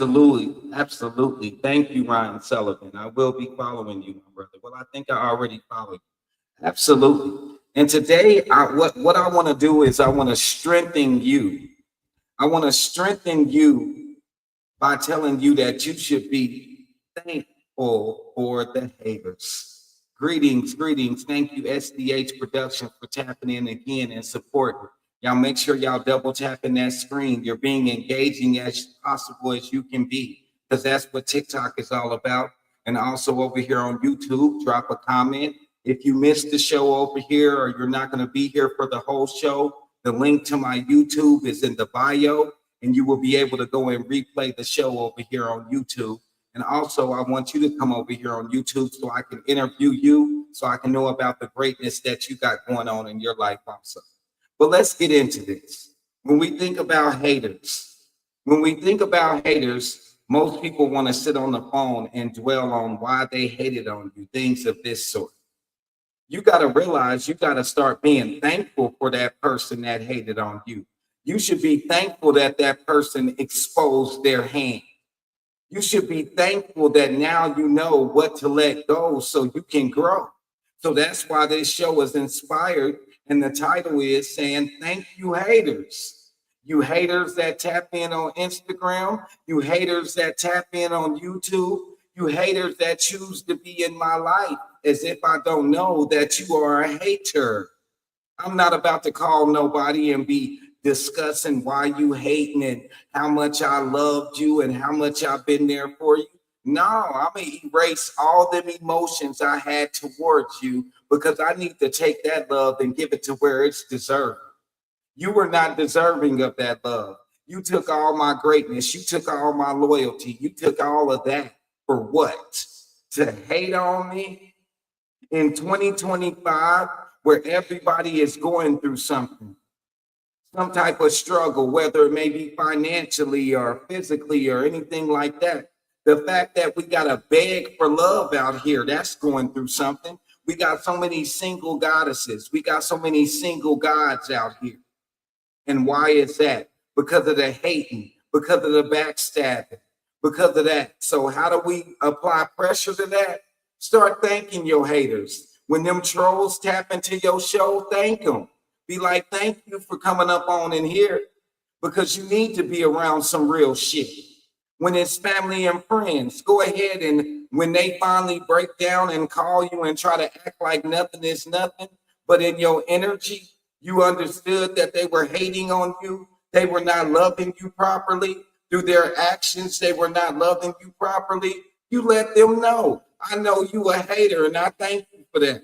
Absolutely, absolutely. Thank you, Ryan Sullivan. I will be following you, my brother. Well, I think I already follow you. Absolutely. And today, what I want to do is I want to strengthen you. I want to strengthen you by telling you that you should be thankful for the haters. Greetings, greetings. Thank you, SDH Production, for tapping in again and supporting. Y'all make sure y'all double tapping that screen. You're being engaging as possible as you can be, because that's what TikTok is all about. And also over here on YouTube, drop a comment. If you missed the show over here or you're not going to be here for the whole show, the link to my YouTube is in the bio, and you will be able to go and replay the show over here on YouTube. And also, I want you to come over here on YouTube so I can interview you, so I can know about the greatness that you got going on in your life also. But let's get into this. When we think about haters, most people want to sit on the phone and dwell on why they hated on you, things of this sort. You got to realize you got to start being thankful for that person that hated on you. You should be thankful that that person exposed their hand. You should be thankful that now you know what to let go so you can grow. So that's why this show is inspired. And the title is saying, thank you, haters. You haters that tap in on Instagram, you haters that tap in on YouTube, you haters that choose to be in my life as if I don't know that you are a hater. I'm not about to call nobody and be discussing why you hating and how much I loved you and how much I've been there for you. No, I'm gonna erase all them emotions I had towards you because I need to take that love and give it to where it's deserved. You were not deserving of that love. You took all my greatness. You took all my loyalty. You took all of that for what? To hate on me in 2025, where everybody is going through something, some type of struggle, whether it may be financially or physically or anything like that. The fact that we got to beg for love out here, that's going through something. We got so many single goddesses. We got so many single gods out here. And why is that? Because of the hating, because of the backstabbing, because of that. So how do we apply pressure to that? Start thanking your haters. When them trolls tap into your show, thank them. Be like, thank you for coming up on in here, because you need to be around some real shit. When it's family and friends, go ahead, and when they finally break down and call you and try to act like nothing is nothing, but in your energy, you understood that they were hating on you. They were not loving you properly. Through their actions, they were not loving you properly. You let them know, I know you a hater, and I thank you for that.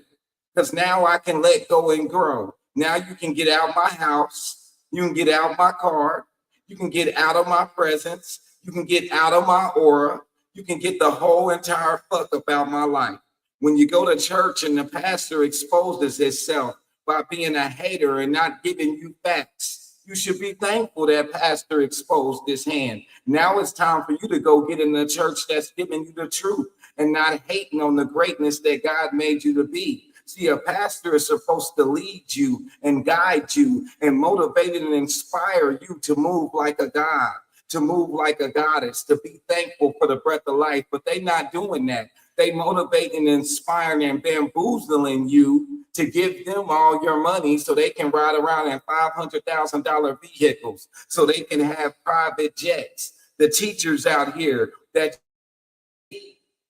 Because now I can let go and grow. Now you can get out my house. You can get out my car. You can get out of my presence. You can get out of my aura. You can get the whole entire fuck about my life. When you go to church and the pastor exposes himself by being a hater and not giving you facts, you should be thankful that pastor exposed his hand. Now it's time for you to go get in the church that's giving you the truth and not hating on the greatness that God made you to be. See, a pastor is supposed to lead you and guide you and motivate and inspire you to move like a God, to move like a goddess, to be thankful for the breath of life. But they're not doing that. They motivating and inspiring and bamboozling you to give them all your money so they can ride around in $500,000 vehicles, so they can have private jets. The teachers out here that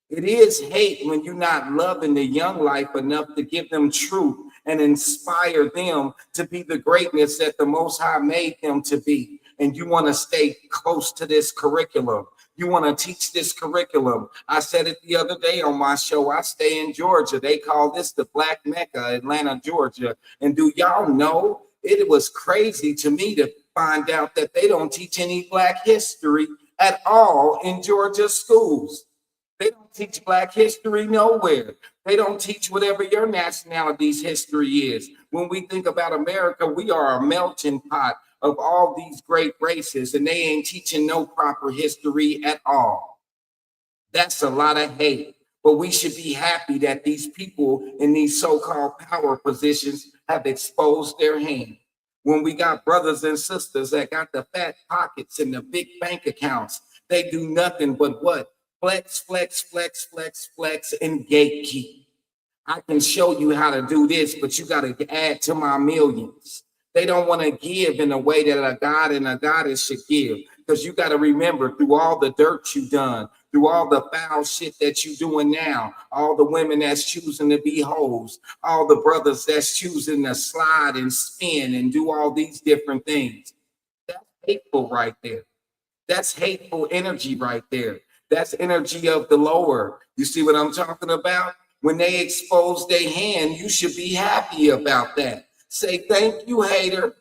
it is hate when you're not loving the young life enough to give them truth and inspire them to be the greatness that the Most High made them to be. And you want to stay close to this curriculum. You want to teach this curriculum. I said it the other day on my show. I stay in Georgia. They call this the Black Mecca, Atlanta, Georgia. And do y'all know, it was crazy to me to find out that they don't teach any Black history at all in Georgia schools. They don't teach Black history nowhere. They don't teach whatever your nationality's history is. When we think about America, we are a melting pot of all these great races, and they ain't teaching no proper history at all. That's a lot of hate. But we should be happy that these people in these so-called power positions have exposed their hand. When we got brothers and sisters that got the fat pockets and the big bank accounts, They do nothing but what? Flex, flex, flex, flex, flex, and gatekeep. I can show you how to do this, but you got to add to my millions. They don't want to give in a way that a God and a goddess should give. Because you got to remember, through all the dirt you've done, through all the foul shit that you're doing now, all the women that's choosing to be hoes, all the brothers that's choosing to slide and spin and do all these different things. That's hateful right there. That's hateful energy right there. That's energy of the lower. You see what I'm talking about? When they expose their hand, you should be happy about that. Say, thank you, hater.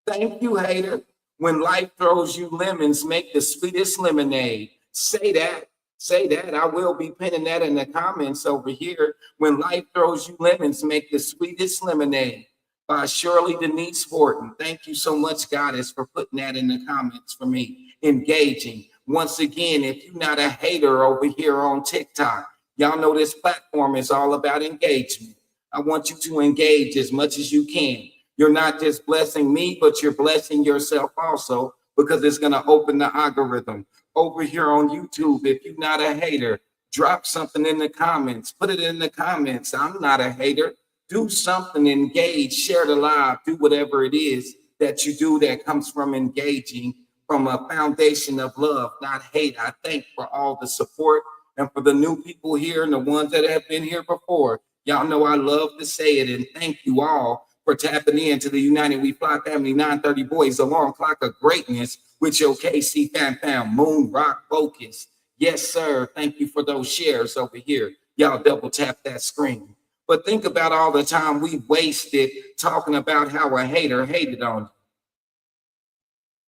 Thank you, hater. When life throws you lemons, make the sweetest lemonade. Say that. Say that. I will be pinning that in the comments over here. When life throws you lemons, make the sweetest lemonade. By Shirley Denise Horton. Thank you so much, Goddess, for putting that in the comments for me. Engaging. Once again, if you're not a hater over here on TikTok, y'all know this platform is all about engagement. I want you to engage as much as you can. You're not just blessing me, but you're blessing yourself also, because it's going to open the algorithm. Over here on YouTube, if you're not a hater, drop something in the comments. Put it in the comments. I'm not a hater. Do something, engage, share the live, do whatever it is that you do that comes from engaging from a foundation of love, not hate. I thank for all the support and for the new people here and the ones that have been here before. Y'all know I love to say it, and thank you all for tapping into the United We Fly Family 930 Boys, the long clock of greatness with your KC Fam Moon Rock Focus. Yes, sir. Thank you for those shares over here. Y'all double tap that screen. But think about all the time we wasted talking about how a hater hated on you.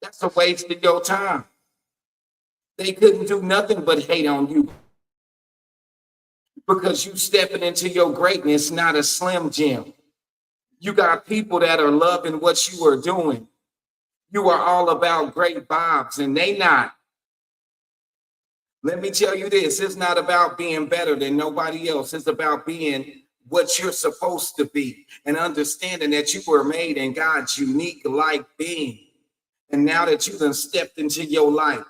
That's a waste of your time. They couldn't do nothing but hate on you because you stepping into your greatness, not a Slim Jim. You got people that are loving what you are doing. You are all about great vibes, and they not. Let me tell you this, it's not about being better than nobody else. It's about being what you're supposed to be and understanding that you were made in God's unique like being. And now that you done stepped into your life,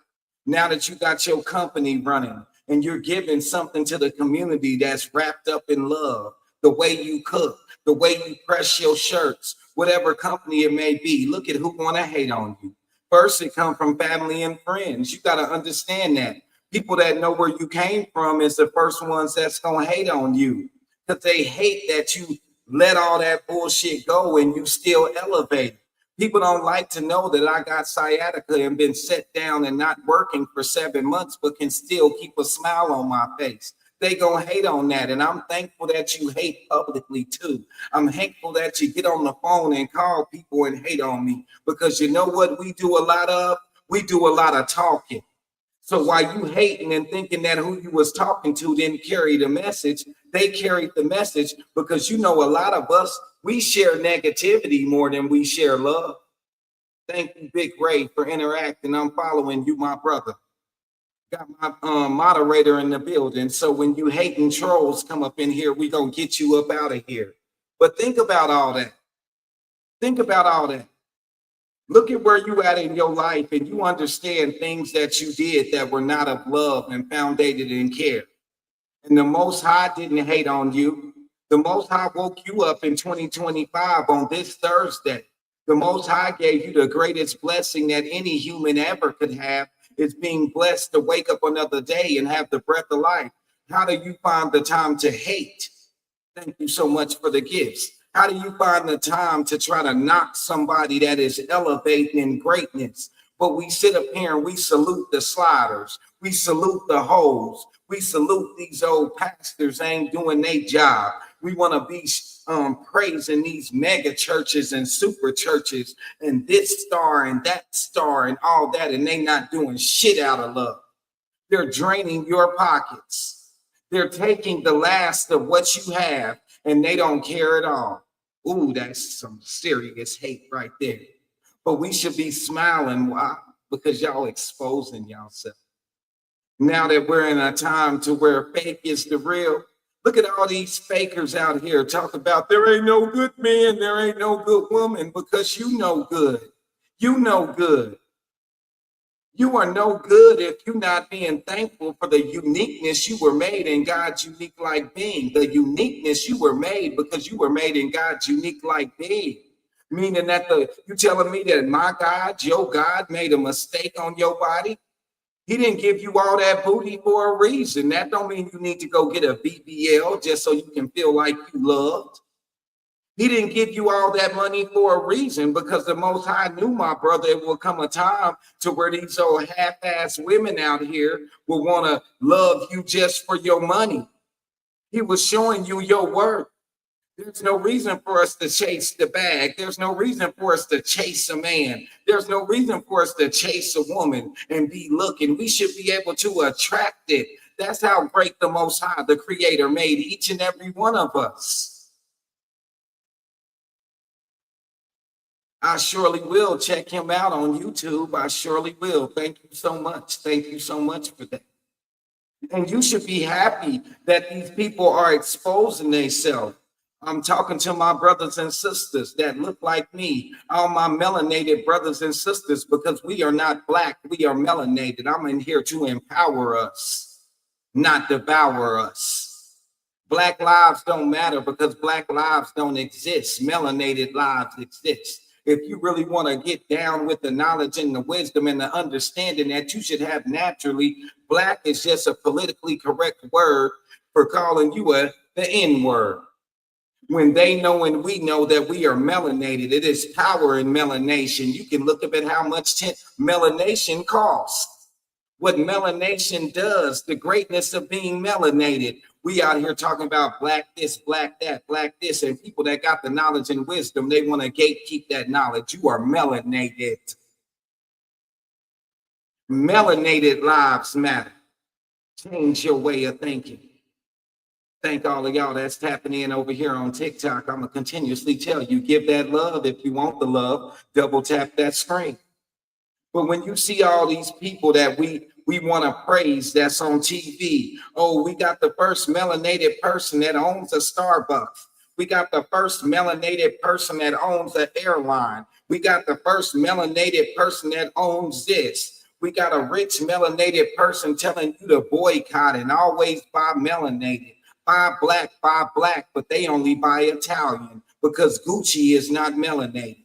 now that you got your company running and you're giving something to the community that's wrapped up in love, the way you cook, the way you press your shirts, whatever company it may be, look at who want to hate on you. First, it come from family and friends. You got to understand that. People that know where you came from is the first ones that's going to hate on you, because they hate that you let all that bullshit go and you still elevate. People don't like to know that I got sciatica and been set down and not working for 7 months, but can still keep a smile on my face. They gonna hate on that, and I'm thankful that you hate publicly too. I'm thankful that you get on the phone and call people and hate on me, because you know what we do a lot of? We do a lot of talking. So while you hating and thinking that who you was talking to didn't carry the message, they carried the message, because you know a lot of us, we share negativity more than we share love. Thank you, Big Ray, for interacting. I'm following you, my brother. Got my moderator in the building. So when you hating trolls come up in here, we gonna get you up out of here. But think about all that. Think about all that. Look at where you at in your life, and you understand things that you did that were not of love and founded in care. And the Most High didn't hate on you. The Most High woke you up in 2025 on this Thursday. The Most High gave you the greatest blessing that any human ever could have, is being blessed to wake up another day and have the breath of life. How do you find the time to hate? Thank you so much for the gifts. How do you find the time to try to knock somebody that is elevating in greatness? But we sit up here and we salute the sliders. We salute the hoes. We salute these old pastors ain't doing their job. We want to be praising these mega churches and super churches and this star and that star and all that, and they not doing shit out of love. They're draining your pockets. They're taking the last of what you have, and they don't care at all. Ooh, that's some serious hate right there. But we should be smiling. Why? Because y'all exposing yourself. Now that we're in a time to where fake is the real, look at all these fakers out here talk about there ain't no good man, there ain't no good woman, because you know good. You know good. You are no good if you're not being thankful for the uniqueness you were made in God's unique like being. The uniqueness you were made because you were made in God's unique like being. Meaning that you telling me that my God, your God, made a mistake on your body? He didn't give you all that booty for a reason. That don't mean you need to go get a BBL just so you can feel like you loved. He didn't give you all that money for a reason, because the Most High knew, my brother, it will come a time to where these old half-ass women out here will want to love you just for your money. He was showing you your worth. There's no reason for us to chase the bag. There's no reason for us to chase a man. There's no reason for us to chase a woman and be looking. We should be able to attract it. That's how great the Most High, the Creator, made each and every one of us. I surely will check him out on YouTube. I surely will. Thank you so much. Thank you so much for that. And you should be happy that these people are exposing themselves. I'm talking to my brothers and sisters that look like me, all my melanated brothers and sisters, because we are not black, we are melanated. I'm in here to empower us, not devour us. Black lives don't matter because black lives don't exist. Melanated lives exist. If you really want to get down with the knowledge and the wisdom and the understanding that you should have naturally, black is just a politically correct word for calling you the N word. When they know and we know that we are melanated, it is power in melanation. You can look up at how much melanation costs. What melanation does, the greatness of being melanated. We out here talking about black this, black that, black this, and people that got the knowledge and wisdom, they want to gatekeep that knowledge. You are melanated. Melanated lives matter. Change your way of thinking. Thank all of y'all that's tapping in over here on TikTok. I'm going to continuously tell you, give that love if you want the love. Double tap that screen. But when you see all these people that we want to praise that's on TV, oh, we got the first melanated person that owns a Starbucks. We got the first melanated person that owns an airline. We got the first melanated person that owns this. We got a rich melanated person telling you to boycott and always buy melanated. Buy black, but they only buy Italian because Gucci is not melanated.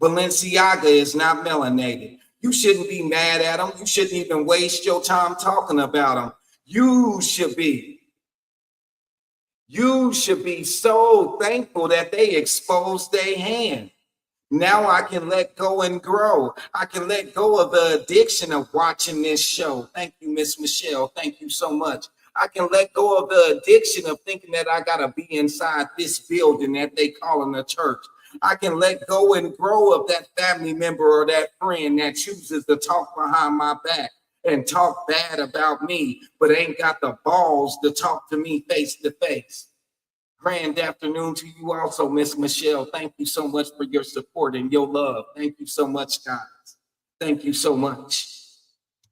Balenciaga is not melanated. You shouldn't be mad at them. You shouldn't even waste your time talking about them. You should be so thankful that they exposed their hand. Now I can let go and grow. I can let go of the addiction of watching this show. Thank you, Miss Michelle. Thank you so much. I can let go of the addiction of thinking that I got to be inside this building that they calling a church. I can let go and grow of that family member or that friend that chooses to talk behind my back and talk bad about me, but ain't got the balls to talk to me face to face. Grand afternoon to you also, Miss Michelle. Thank you so much for your support and your love. Thank you so much, guys. Thank you so much.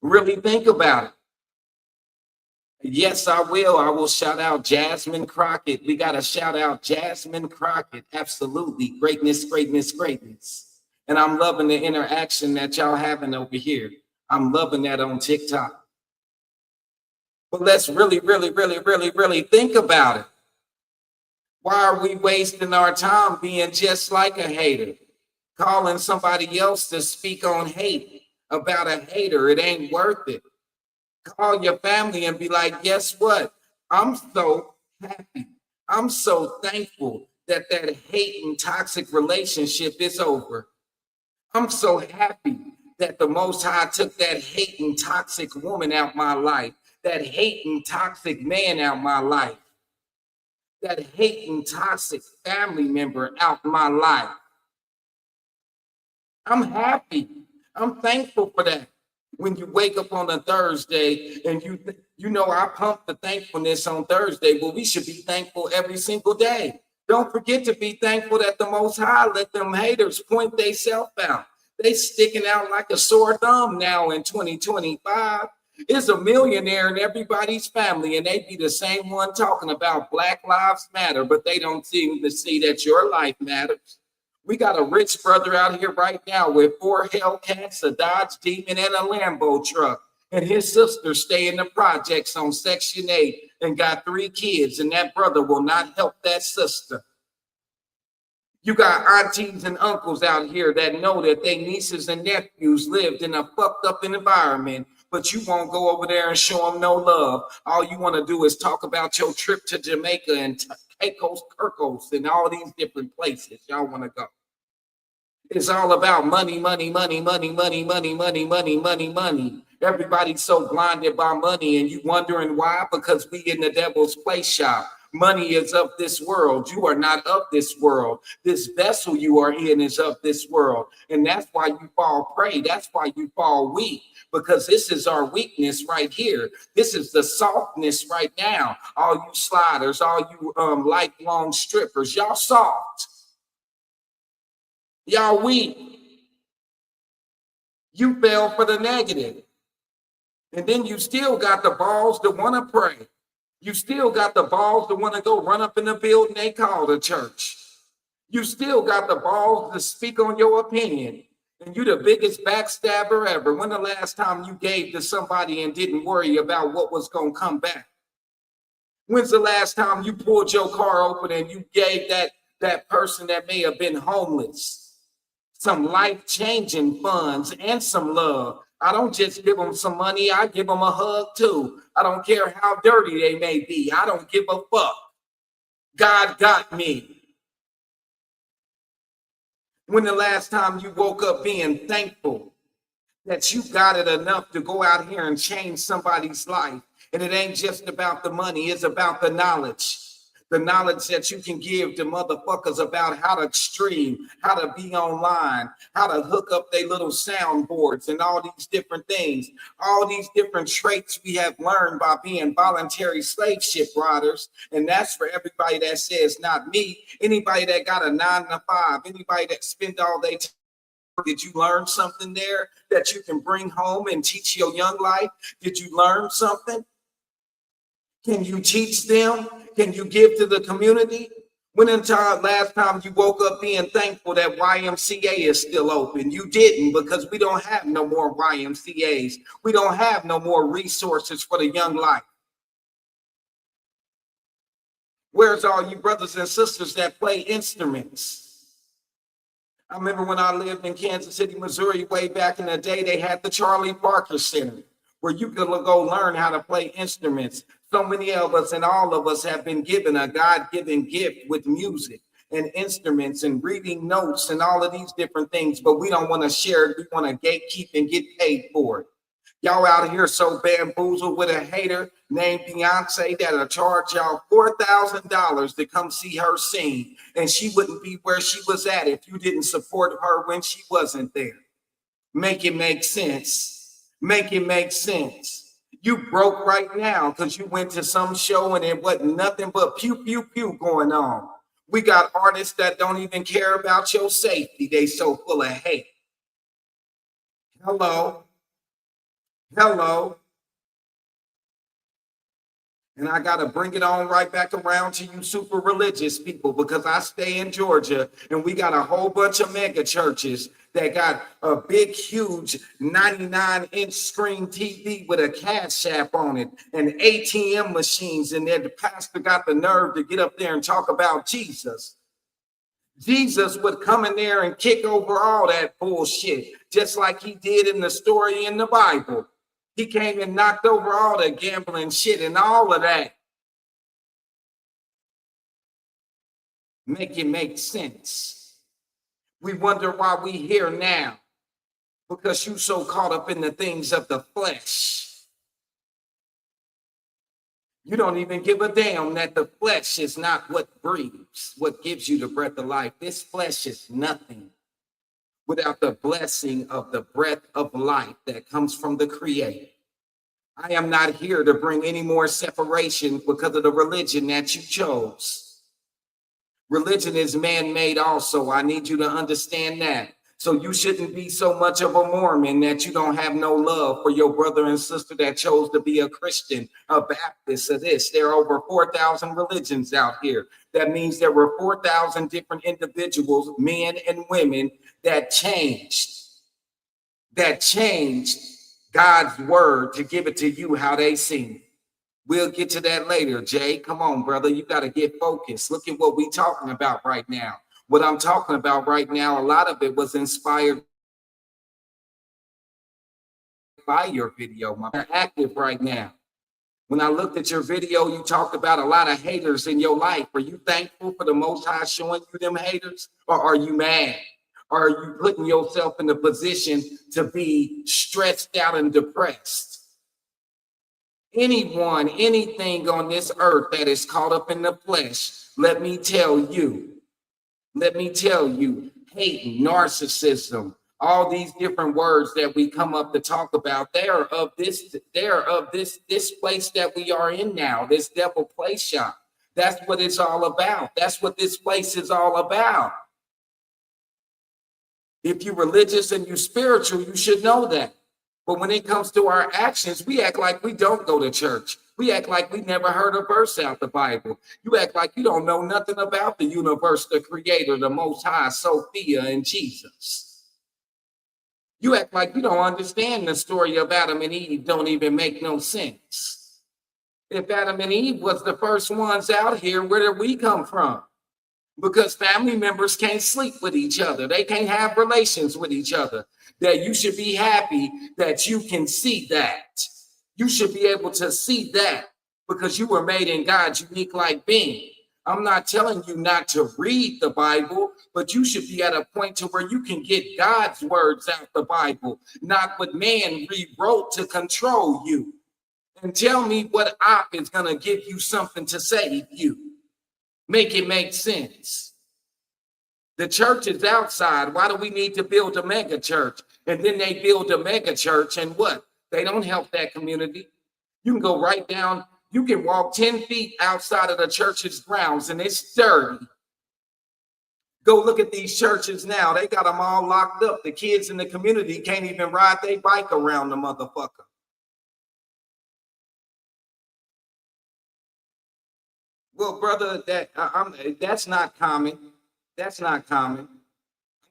Really think about it. Yes, I will. I will shout out Jasmine Crockett. We got to shout out Jasmine Crockett. Absolutely. Greatness, greatness, greatness. And I'm loving the interaction that y'all having over here. I'm loving that on TikTok. But let's really think about it. Why are we wasting our time being just like a hater? Calling somebody else to speak on hate about a hater. It ain't worth it. Call your family and be like, guess what? I'm so happy. I'm so thankful that hate and toxic relationship is over. I'm so happy that the Most High took that hate and toxic woman out my life, that hate and toxic man out my life, that hate and toxic family member out my life. I'm happy. I'm thankful for that. When you wake up on a Thursday and you know I pump the thankfulness on Thursday, well, we should be thankful every single day. Don't forget to be thankful that the Most High let them haters point themselves out. They sticking out like a sore thumb now in 2025. It's a millionaire in everybody's family, and they be the same one talking about Black Lives Matter, but they don't seem to see that your life matters. We got a rich brother out here right now with 4 Hellcats, a Dodge Demon, and a Lambo truck. And his sister stay in the projects on Section 8 and got 3 kids, and that brother will not help that sister. You got aunties and uncles out here that know that their nieces and nephews lived in a fucked up environment, but you won't go over there and show them no love. All you want to do is talk about your trip to Jamaica and Caicos, Kirkos, and all these different places y'all want to go. It's all about money, money, money, money, money, money, money, money, money, money. Everybody's so blinded by money, and you wondering why? Because we in the devil's play shop. Money is of this world. You are not of this world. This vessel you are in is of this world. And that's why you fall prey. That's why you fall weak, because this is our weakness right here. This is the softness right now. All you sliders, all you lifelong strippers, y'all soft. Y'all weak. You fell for the negative. And then you still got the balls to want to pray. You still got the balls to want to go run up in the building they call the church. You still got the balls to speak on your opinion. And you the biggest backstabber ever. When the last time you gave to somebody and didn't worry about what was going to come back? When's the last time you pulled your car open and you gave that person that may have been homeless some life-changing funds and some love? I don't just give them some money. I give them a hug too. I don't care how dirty they may be. I don't give a fuck. God got me. When the last time you woke up being thankful that you got it enough to go out here and change somebody's life? And it ain't just about the money. It's about the knowledge. The knowledge that you can give to motherfuckers about how to stream, how to be online, how to hook up their little soundboards and all these different things. All these different traits we have learned by being voluntary slave ship riders. And that's for everybody that says not me. Anybody that got a 9 to 5, anybody that spent all their time. Did you learn something there that you can bring home and teach your young life? Did you learn something? Can you teach them? Can you give to the community? When in time, last time you woke up being thankful that YMCA is still open? You didn't, because we don't have no more YMCAs. We don't have no more resources for the young life. Where's all you brothers and sisters that play instruments? I remember when I lived in Kansas City, Missouri, way back in the day, they had the Charlie Parker Center where you could go learn how to play instruments. So many of us and all of us have been given a God-given gift with music and instruments and reading notes and all of these different things, but we don't want to share it. We want to gatekeep and get paid for it. Y'all out here so bamboozled with a hater named Beyonce that'll charge y'all $4,000 to come see her sing, and she wouldn't be where she was at if you didn't support her when she wasn't there. Make it make sense. Make it make sense. You broke right now because you went to some show and it wasn't nothing but pew, pew, pew going on. We got artists that don't even care about your safety. They so full of hate. Hello. Hello. And I got to bring it on right back around to you super religious people, because I stay in Georgia and we got a whole bunch of mega churches that got a big, huge 99-inch screen TV with a cash app on it and ATM machines in there. The pastor got the nerve to get up there and talk about Jesus. Jesus would come in there and kick over all that bullshit, just like he did in the story in the Bible. He came and knocked over all the gambling shit and all of that. Make it make sense. We wonder why we here now, because you so caught up in the things of the flesh. You don't even give a damn that the flesh is not what breathes, what gives you the breath of life. This flesh is nothing without the blessing of the breath of life that comes from the Creator. I am not here to bring any more separation because of the religion that you chose. Religion is man-made also. I need you to understand that. So you shouldn't be so much of a Mormon that you don't have no love for your brother and sister that chose to be a Christian, a Baptist, or this. There are over 4,000 religions out here. That means there were 4,000 different individuals, men and women, that changed God's word to give it to you how they seen it. We'll get to that later, Jay. Come on, brother. You got to get focused. Look at what we're talking about right now. What I'm talking about right now, a lot of it was inspired by your video. I'm active right now. When I looked at your video, you talked about a lot of haters in your life. Are you thankful for the Most High showing you them haters? Or are you mad? Or are you putting yourself in a position to be stressed out and depressed? Anyone, anything on this earth that is caught up in the flesh, let me tell you, hate, narcissism, all these different words that we come up to talk about, they are of this place that we are in now, this devil play shop. That's what it's all about. That's what this place is all about. If you're religious and you're spiritual, you should know that. But when it comes to our actions, we act like we don't go to church. We act like we never heard a verse out the Bible. You act like you don't know nothing about the universe, the creator, the Most High, Sophia, and Jesus. You act like you don't understand the story of Adam and Eve. Don't even make no sense. If Adam and Eve was the first ones out here, where did we come from? Because family members can't sleep with each other. They can't have relations with each other. That you should be happy that you can see that. You should be able to see that because you were made in God's unique like being. I'm not telling you not to read the Bible, but you should be at a point to where you can get God's words out the Bible, not what man rewrote to control you. And tell me what op is going to give you something to save you. Make it make sense. The church is outside. Why do we need to build a mega church? And then they build a mega church and what? They don't help that community. You can go right down. You can walk 10 feet outside of the church's grounds and it's dirty. Go look at these churches now. They got them all locked up. The kids in the community can't even ride their bike around the motherfucker. Well, brother, that's not common. That's not common.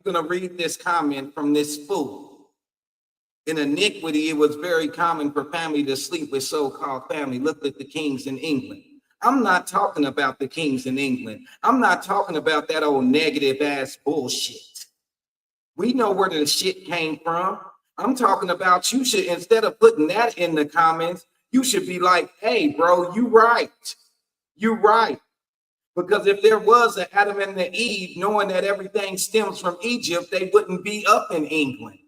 I'm going to read this comment from this fool. In iniquity, it was very common for family to sleep with so-called family. Look at the kings in England. I'm not talking about the kings in England. I'm not talking about that old negative ass bullshit. We know where the shit came from. I'm talking about you should, instead of putting that in the comments, you should be like, hey, bro, you right. You right. Because if there was an Adam and an Eve, knowing that everything stems from Egypt, they wouldn't be up in England.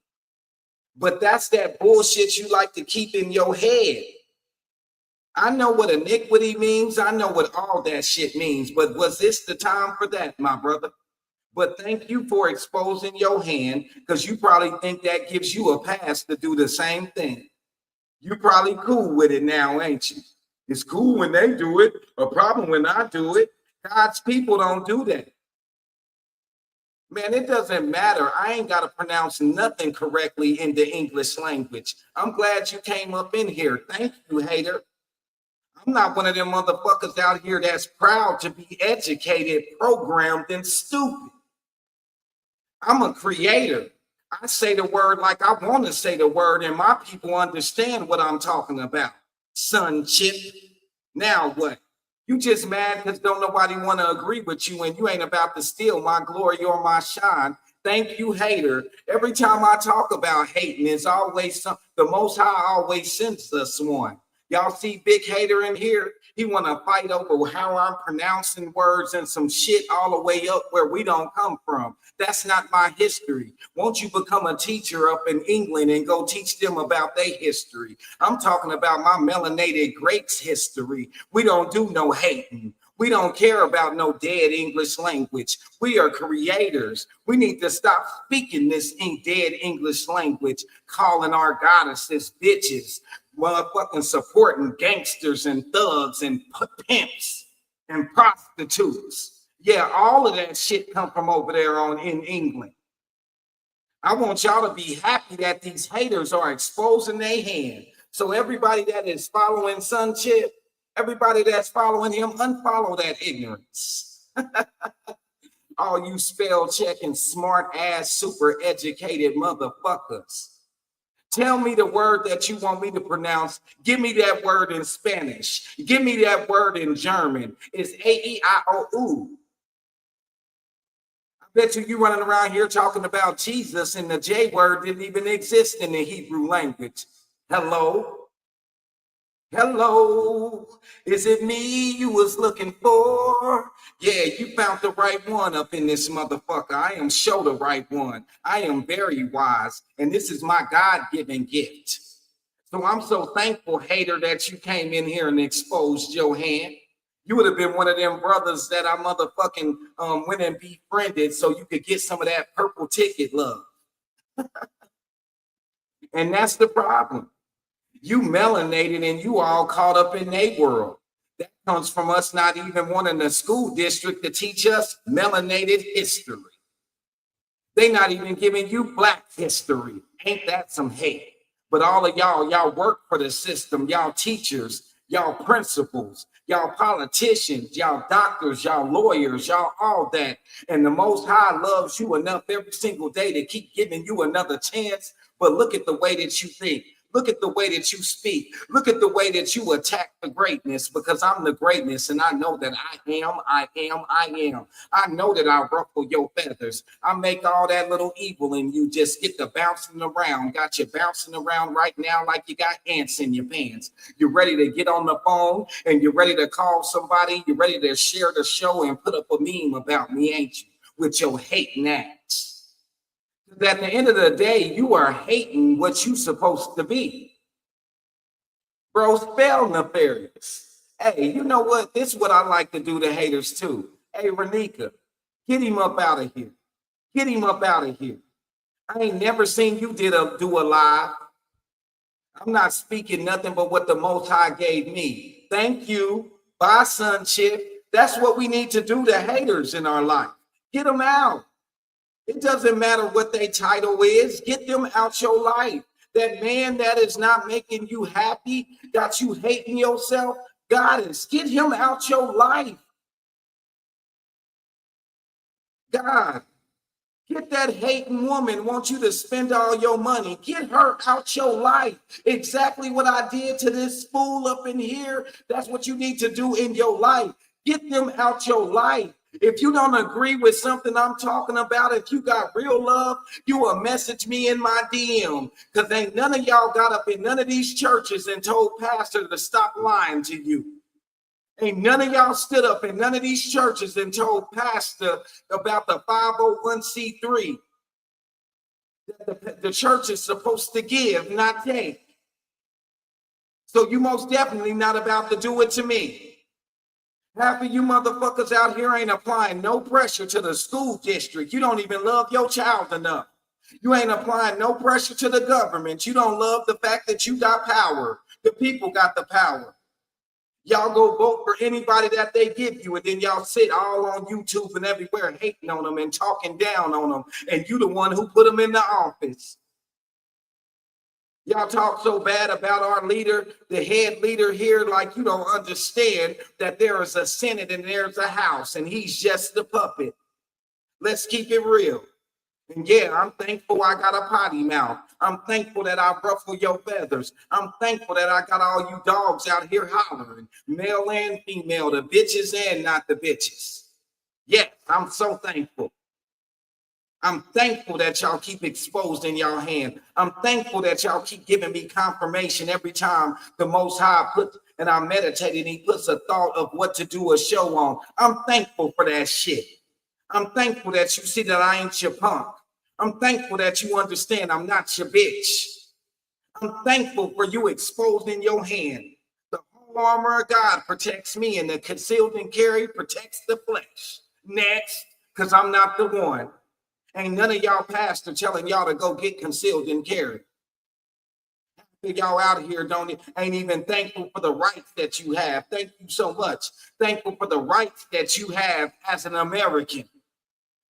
But that's that bullshit you like to keep in your head. I know what iniquity means. I know what all that shit means. But was this the time for that, my brother? But thank you for exposing your hand, because you probably think that gives you a pass to do the same thing. You probably cool with it now, ain't you? It's cool when they do it, a problem when I do it. God's people don't do that. Man, it doesn't matter. I ain't got to pronounce nothing correctly in the English language. I'm glad you came up in here. Thank you, hater. I'm not one of them motherfuckers out here that's proud to be educated, programmed, and stupid. I'm a creator. I say the word like I want to say the word, and my people understand what I'm talking about. Son chip. Now what? You just mad because don't nobody want to agree with you, and you ain't about to steal my glory or my shine. Thank you, hater. Every time I talk about hating, it's always the Most High always sends us one. Y'all see Big Hater in here? He want to fight over how I'm pronouncing words and some shit all the way up where we don't come from. That's not my history. Won't you become a teacher up in England and go teach them about their history? I'm talking about my melanated greats history. We don't do no hating. We don't care about no dead English language. We are creators. We need to stop speaking this dead English language, calling our goddesses bitches, motherfucking supporting gangsters and thugs and pimps and prostitutes. Yeah, all of that shit come from over there in England. I want y'all to be happy that these haters are exposing their hand. So everybody that is following Sun Chip, everybody that's following him, unfollow that ignorance. All you spell checking, smart ass, super educated motherfuckers. Tell me the word that you want me to pronounce. Give me that word in Spanish. Give me that word in German. It's A-E-I-O-U. I bet you running around here talking about Jesus and the J word didn't even exist in the Hebrew language. Hello? Hello, is it me you was looking for? Yeah, you found the right one up in this motherfucker. I am sure the right one. I am very wise, and this is my God-given gift. So I'm so thankful, hater, that you came in here and exposed your hand. You would have been one of them brothers that I motherfucking went and befriended so you could get some of that purple ticket love. And that's the problem. You melanated and you all caught up in their world. That comes from us not even wanting the school district to teach us melanated history. They not even giving you black history. Ain't that some hate? But all of y'all work for the system, y'all teachers, y'all principals, y'all politicians, y'all doctors, y'all lawyers, y'all all that. And the Most High loves you enough every single day to keep giving you another chance. But look at the way that you think. Look at the way that you speak. Look at the way that you attack the greatness, because I'm the greatness and I know that I am. I know that I ruffle your feathers. I make all that little evil in you just get to bouncing around. Got you bouncing around right now like you got ants in your pants. You're ready to get on the phone and you're ready to call somebody. You're ready to share the show and put up a meme about me, ain't you? With your hating acts. At the end of the day, you are hating what you supposed to be. Bro, spell nefarious. Hey, you know what? This is what I like to do to haters too. Hey, Renika, get him up out of here. Get him up out of here. I ain't never seen you do a live. I'm not speaking nothing but what the Most High gave me. Thank you. Bye, Sun Chip. That's what we need to do to haters in our life. Get them out. It doesn't matter what their title is. Get them out your life. That man that is not making you happy, got you hating yourself, Goddess, get him out your life. God, get that hating woman, want you to spend all your money. Get her out your life. Exactly what I did to this fool up in here. That's what you need to do in your life. Get them out your life. If you don't agree with something I'm talking about, if you got real love, you will message me in my DM, because ain't none of y'all got up in none of these churches and told pastor to stop lying to you. Ain't none of y'all stood up in none of these churches and told pastor about the 501c3 that the church is supposed to give, not take. So you most definitely not about to do it to me. Half of you motherfuckers out here ain't applying no pressure to the school district. You don't even love your child enough. You ain't applying no pressure to the government. You don't love the fact that you got power. The people got the power. Y'all go vote for anybody that they give you, and then y'all sit all on YouTube and everywhere hating on them and talking down on them, and you the one who put them in the office. Y'all talk so bad about our leader, the head leader here, like you don't understand that there is a Senate and there's a House, and he's just the puppet. Let's keep it real. And yeah, I'm thankful I got a potty mouth. I'm thankful that I ruffle your feathers. I'm thankful that I got all you dogs out here hollering, male and female, the bitches and not the bitches. Yes, I'm so thankful. I'm thankful that y'all keep exposed in y'all hand. I'm thankful that y'all keep giving me confirmation every time the Most High put, and I meditate and he puts a thought of what to do a show on. I'm thankful for that shit. I'm thankful that you see that I ain't your punk. I'm thankful that you understand I'm not your bitch. I'm thankful for you exposed in your hand. The whole armor of God protects me, and the concealed and carry protects the flesh. Next, because I'm not the one. Ain't none of y'all pastor telling y'all to go get concealed and carry. Y'all out here ain't even thankful for the rights that you have. Thank you so much. Thankful for the rights that you have as an American.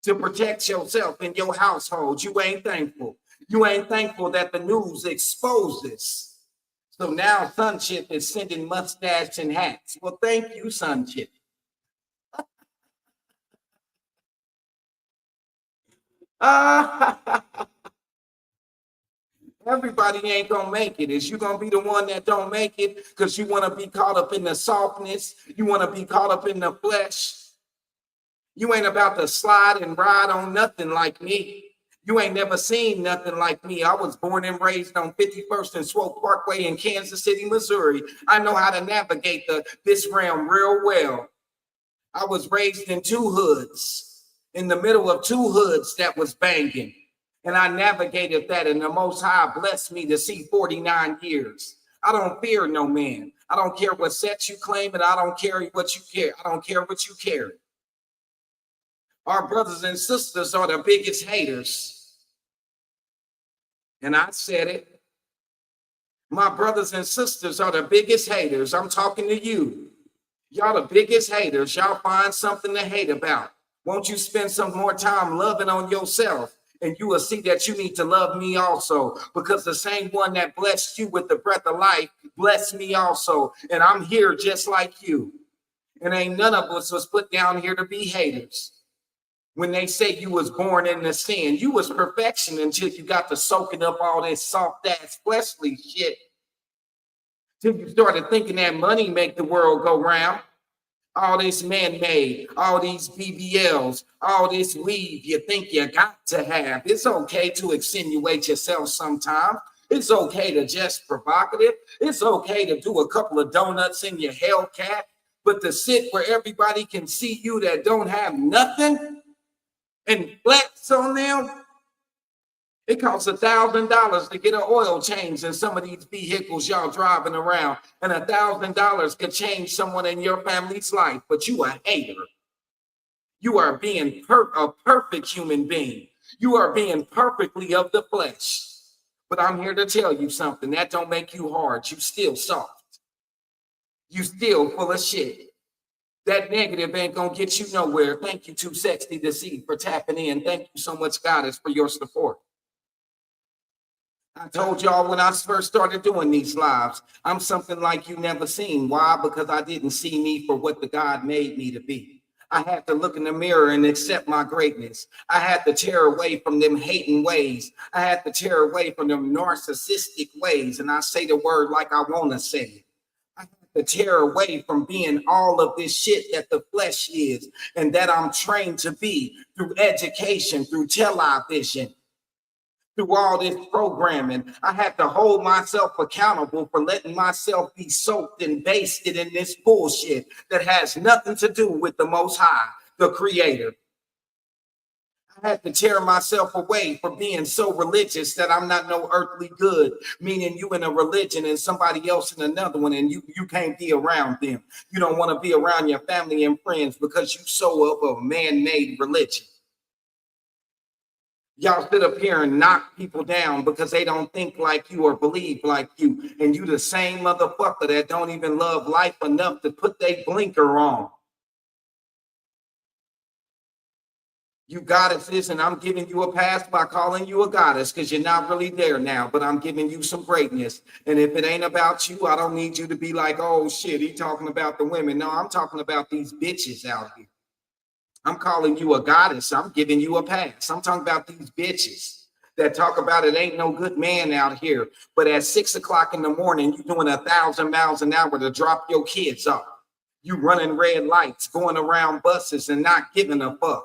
to protect yourself and your household. You ain't thankful. You ain't thankful that the news exposes. So now Sunchip is sending mustache and hats. Well, thank you, Sunchip. Everybody ain't gonna make it. Is you gonna be the one that don't make it because you want to be caught up in the softness? You want to be caught up in the flesh? You ain't about to slide and ride on nothing like me. You ain't never seen nothing like me. I was born and raised on 51st and Swope Parkway in Kansas City, Missouri. I know how to navigate this realm real well. I was raised in two hoods, in the middle of two hoods that was banging. And I navigated that, and the Most High blessed me to see 49 years. I don't fear no man. I don't care what sex you claim, and I don't care what you care. I don't care what you carry. Our brothers and sisters are the biggest haters. And I said it. My brothers and sisters are the biggest haters. I'm talking to you. Y'all the biggest haters. Y'all find something to hate about. Won't you spend some more time loving on yourself? And you will see that you need to love me also, because the same one that blessed you with the breath of life blessed me also. And I'm here just like you. And ain't none of us was put down here to be haters. When they say you was born in the sin, you was perfection until you got to soaking up all this soft ass fleshly shit. Till you started thinking that money make the world go round. All this man-made, all these BBLs, all this weave you think you got to have. It's okay to extenuate yourself sometimes. It's okay to just provocative. It's okay to do a couple of donuts in your Hellcat, but to sit where everybody can see you that don't have nothing and flex on them, it costs $1,000 to get an oil change in some of these vehicles y'all driving around, and $1,000 could change someone in your family's life. But you a hater. You are being a perfect human being. You are being perfectly of the flesh. But I'm here to tell you something. That don't make you hard. You still soft. You still full of shit. That negative ain't gonna get you nowhere. Thank you, Too Sexy to See, for tapping in. Thank you so much, Goddess, for your support. I told y'all when I first started doing these lives, I'm something like you never seen. Why? Because I didn't see me for what the God made me to be. I had to look in the mirror and accept my greatness. I had to tear away from them hating ways. I had to tear away from them narcissistic ways. And I say the word like I want to say it. I had to tear away from being all of this shit that the flesh is and that I'm trained to be through education, through television, through all this programming. I had to hold myself accountable for letting myself be soaked and basted in this bullshit that has nothing to do with the Most High, the Creator. I had to tear myself away from being so religious that I'm not no earthly good, meaning you in a religion and somebody else in another one, and you can't be around them. You don't want to be around your family and friends because you so of a man-made religion. Y'all sit up here and knock people down because they don't think like you or believe like you. And you the same motherfucker that don't even love life enough to put their blinker on. You goddesses, and I'm giving you a pass by calling you a goddess because you're not really there now, but I'm giving you some greatness. And if it ain't about you, I don't need you to be like, oh shit, he talking about the women. No, I'm talking about these bitches out here. I'm calling you a goddess. I'm giving you a pass. I'm talking about these bitches that talk about it ain't no good man out here. But at 6 o'clock in the morning, you doing 1,000 miles an hour to drop your kids off. You running red lights, going around buses and not giving a fuck.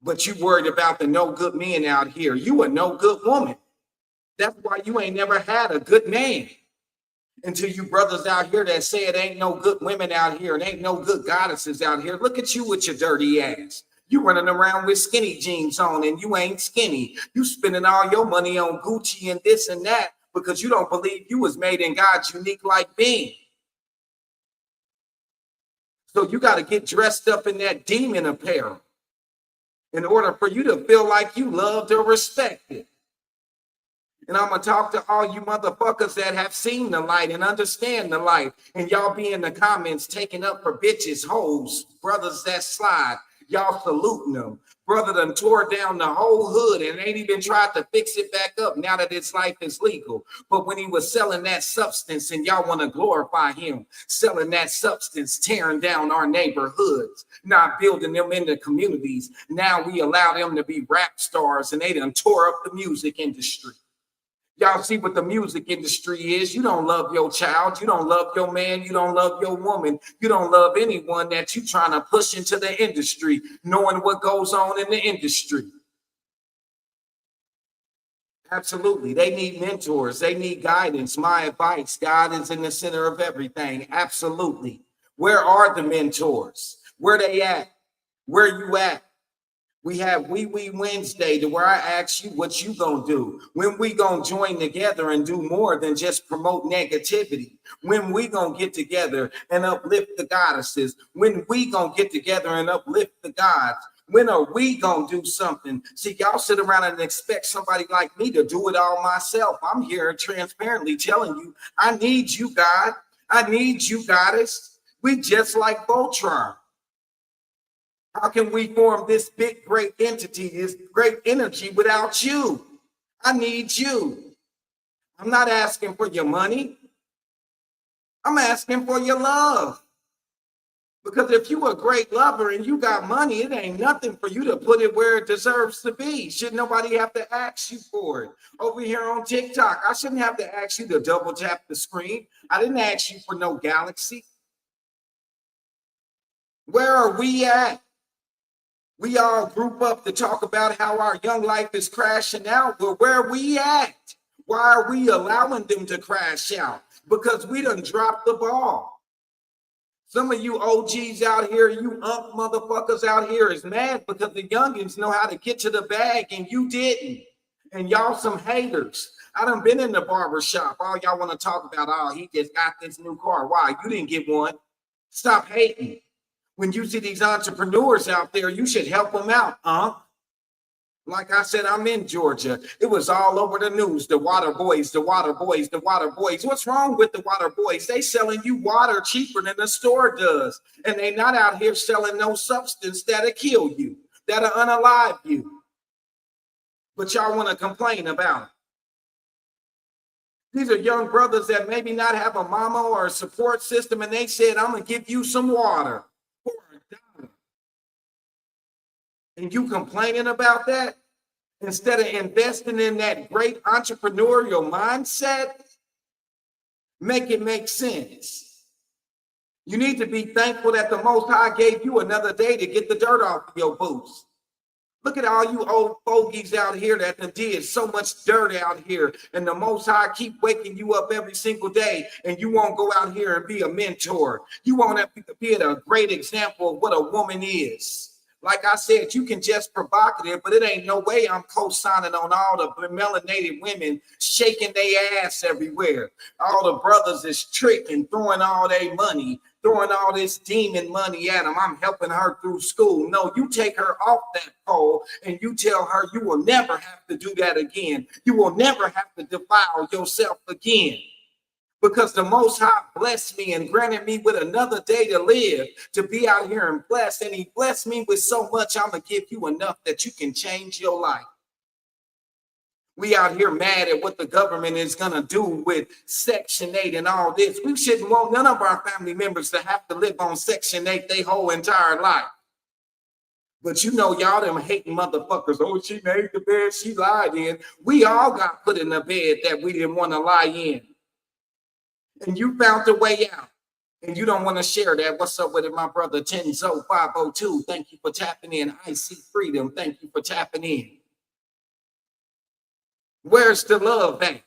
But you worried about the no good men out here. You a no good woman. That's why you ain't never had a good man. Until you brothers out here that say it ain't no good women out here and ain't no good goddesses out here. Look at you with your dirty ass. You running around with skinny jeans on and you ain't skinny. You spending all your money on Gucci and this and that because you don't believe you was made in God's unique like being. So you got to get dressed up in that demon apparel in order for you to feel like you loved or respected. And I'm going to talk to all you motherfuckers that have seen the light and understand the light. And y'all be in the comments taking up for bitches, hoes, brothers that slide. Y'all saluting them. Brother done tore down the whole hood and ain't even tried to fix it back up now that his life is legal. But when he was selling that substance and y'all want to glorify him, selling that substance, tearing down our neighborhoods, not building them into communities. Now we allow them to be rap stars and they done tore up the music industry. Y'all see what the music industry is. You don't love your child. You don't love your man. You don't love your woman. You don't love anyone that you trying to push into the industry, knowing what goes on in the industry. Absolutely. They need mentors. They need guidance. My advice, God is in the center of everything. Absolutely. Where are the mentors? Where they at? Where you at? We have Wee Wednesday to where I ask you what you gonna do. When we gonna join together and do more than just promote negativity. When we gonna get together and uplift the goddesses. When we gonna get together and uplift the gods. When are we gonna do something? See, y'all sit around and expect somebody like me to do it all myself. I'm here transparently telling you, I need you, God. I need you, goddess. We just like Voltron. How can we form this big, great entity, this great energy without you? I need you. I'm not asking for your money. I'm asking for your love. Because if you're a great lover and you got money, it ain't nothing for you to put it where it deserves to be. Should nobody have to ask you for it? Over here on TikTok, I shouldn't have to ask you to double tap the screen. I didn't ask you for no galaxy. Where are we at? We all group up to talk about how our young life is crashing out. But where are we at? Why are we allowing them to crash out? Because we done dropped the ball. Some of you OGs out here, you motherfuckers out here is mad because the youngins know how to get to the bag and you didn't. And y'all some haters. I done been in the barber shop. All y'all want to talk about, oh, he just got this new car. Why? You didn't get one. Stop hating. When you see these entrepreneurs out there, you should help them out, huh? Like I said, I'm in Georgia. It was all over the news. The water boys, the water boys, the water boys. What's wrong with the water boys? They selling you water cheaper than the store does. And they not out here selling no substance that'll kill you, that'll unalive you. But y'all want to complain about it. These are young brothers that maybe not have a mama or a support system, and they said, I'm going to give you some water. And you complaining about that instead of investing in that great entrepreneurial mindset? Make it make sense. You need to be thankful that the Most High gave you another day to get the dirt off of your boots. Look at all you old fogies out here that did so much dirt out here, and the Most High keep waking you up every single day, and you won't go out here and be a mentor. You won't have to be a great example of what a woman is. Like I said, you can just provocative, but it ain't no way I'm co-signing on all the melanated women shaking their ass everywhere. All the brothers is tricking, throwing all their money, throwing all this demon money at them. I'm helping her through school. No, you take her off that pole and you tell her you will never have to do that again. You will never have to defile yourself again. Because the Most High blessed me and granted me with another day to live, to be out here and blessed. And he blessed me with so much, I'm going to give you enough that you can change your life. We out here mad at what the government is going to do with Section 8 and all this. We shouldn't want none of our family members to have to live on Section 8 their whole entire life. But you know, y'all them hating motherfuckers. Oh, she made the bed she lied in. We all got put in a bed that we didn't want to lie in. And you found a way out, and you don't want to share that. What's up with it, my brother? 10502. Thank you for tapping in. I see freedom. Thank you for tapping in. Where's the love at?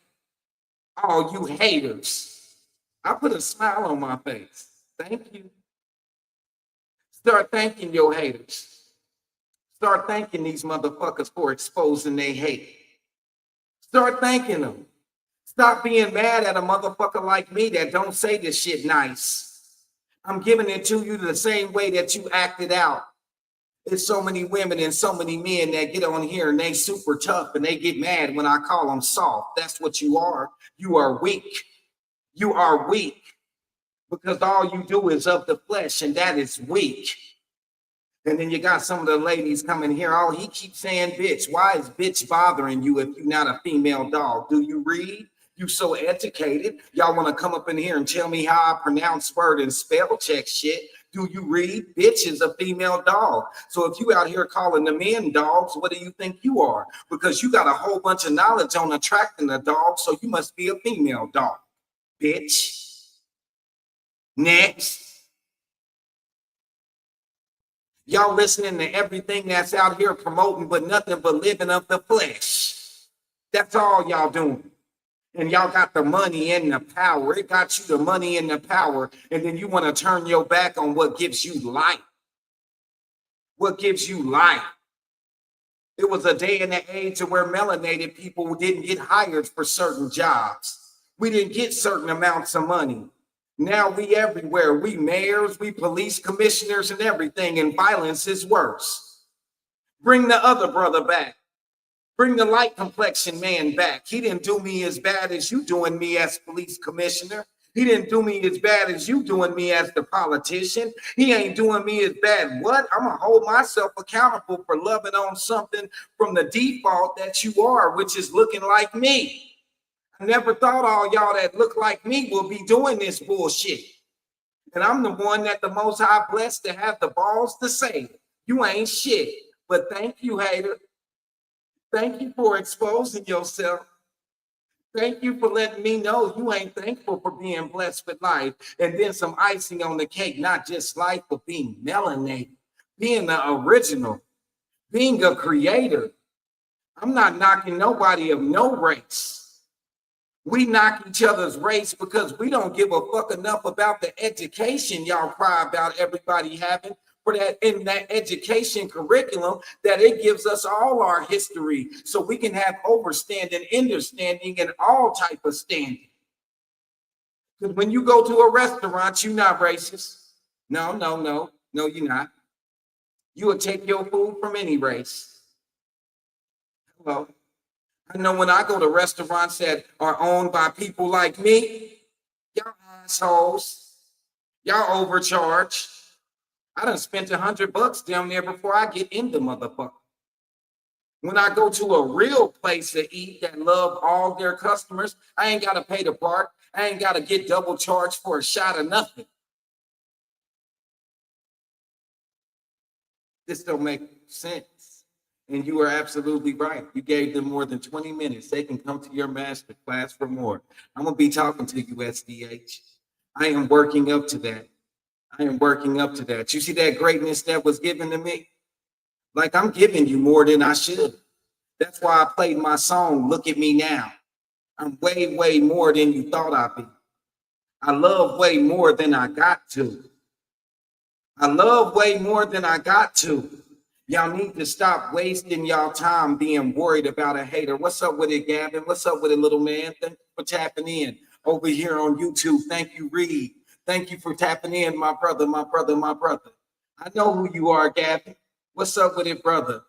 All you haters. I put a smile on my face. Thank you. Start thanking your haters. Start thanking these motherfuckers for exposing their hate. Start thanking them. Stop being mad at a motherfucker like me that don't say this shit nice. I'm giving it to you the same way that you acted out. There's so many women and so many men that get on here and they super tough and they get mad when I call them soft. That's what you are. You are weak. You are weak because all you do is of the flesh, and that is weak. And then you got some of the ladies coming here. Oh, he keeps saying bitch. Why is bitch bothering you if you're not a female dog? Do you read? You so educated. Y'all want to come up in here and tell me how I pronounce word and spell check shit. Do you read? Bitch is a female dog. So if you out here calling the men dogs, what do you think you are? Because you got a whole bunch of knowledge on attracting a dog, so you must be a female dog. Bitch. Next. Y'all listening to everything that's out here promoting, but nothing but living of the flesh. That's all y'all doing. And y'all got the money and the power. It got you the money and the power. And then you want to turn your back on what gives you life. What gives you life? It was a day and an age where melanated people didn't get hired for certain jobs. We didn't get certain amounts of money. Now we everywhere. We mayors, we police commissioners and everything, and violence is worse. Bring the other brother back. Bring the light complexion man back. He didn't do me as bad as you doing me as police commissioner. He didn't do me as bad as you doing me as the politician. He ain't doing me as bad. What? I'm going to hold myself accountable for loving on something from the default that you are, which is looking like me. I never thought all y'all that look like me will be doing this bullshit. And I'm the one that the Most High blessed to have the balls to say, you ain't shit. But thank you, hater. Thank you for exposing yourself. Thank you for letting me know you ain't thankful for being blessed with life. And then some icing on the cake, not just life, but being melanated, being the original, being a creator. I'm not knocking nobody of no race. We knock each other's race because we don't give a fuck enough about the education y'all cry about everybody having for that in that education curriculum that it gives us all our history so we can have overstanding, understanding, and all type of standing. Because when you go to a restaurant, you're not racist. No, you're not. You will take your food from any race. Hello. I know when I go to restaurants that are owned by people like me, y'all assholes, y'all overcharge. I done spent $100 down there before I get in the motherfucker. When I go to a real place to eat that love all their customers, I ain't got to pay the park. I ain't got to get double charged for a shot of nothing. This don't make sense. And you are absolutely right. You gave them more than 20 minutes. They can come to your master class for more. I'm going to be talking to you, SDH. I am working up to that. I am working up to that. You see that greatness that was given to me? Like I'm giving you more than I should. That's why I played my song, Look at Me Now. I'm way, way more than you thought I'd be. I love way more than I got to. I love way more than I got to. Y'all need to stop wasting y'all time being worried about a hater. What's up with it, Gavin? What's up with it, little man? Thank you for tapping in over here on YouTube. Thank you, Reed. Thank you for tapping in, my brother, my brother, my brother. I know who you are, Gavin. What's up with it, brother?